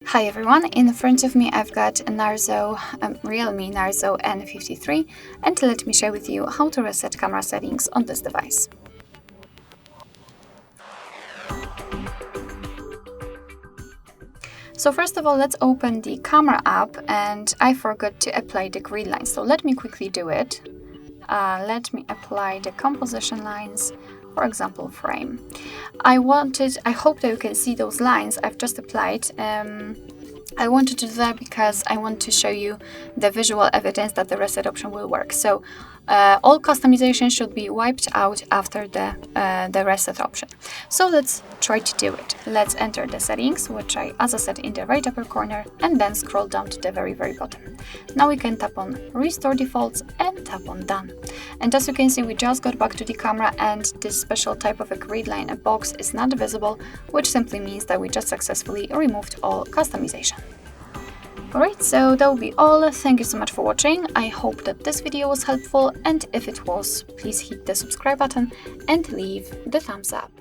Hi everyone, in front of me I've got a REALME Narzo N53, and let me share with you how to reset camera settings on this device. So first of all, let's open the camera app, and I forgot to apply the grid lines, so let me quickly do it. Let me apply the composition lines, for example frame. I hope that you can see those lines I've just applied. I wanted to do that because I want to show you the visual evidence that the reset option will work. So all customization should be wiped out after the reset option. So let's try to do it. Let's enter the settings, which as I said, in the right upper corner, and then scroll down to the very bottom. Now we can tap on Restore Defaults and tap on Done. And as you can see, we just got back to the camera, and this special type of a grid line box is not visible, which simply means that we just successfully removed all customization. Alright, so that will be all. Thank you so much for watching. I hope that this video was helpful, and if it was, please hit the subscribe button and leave the thumbs up.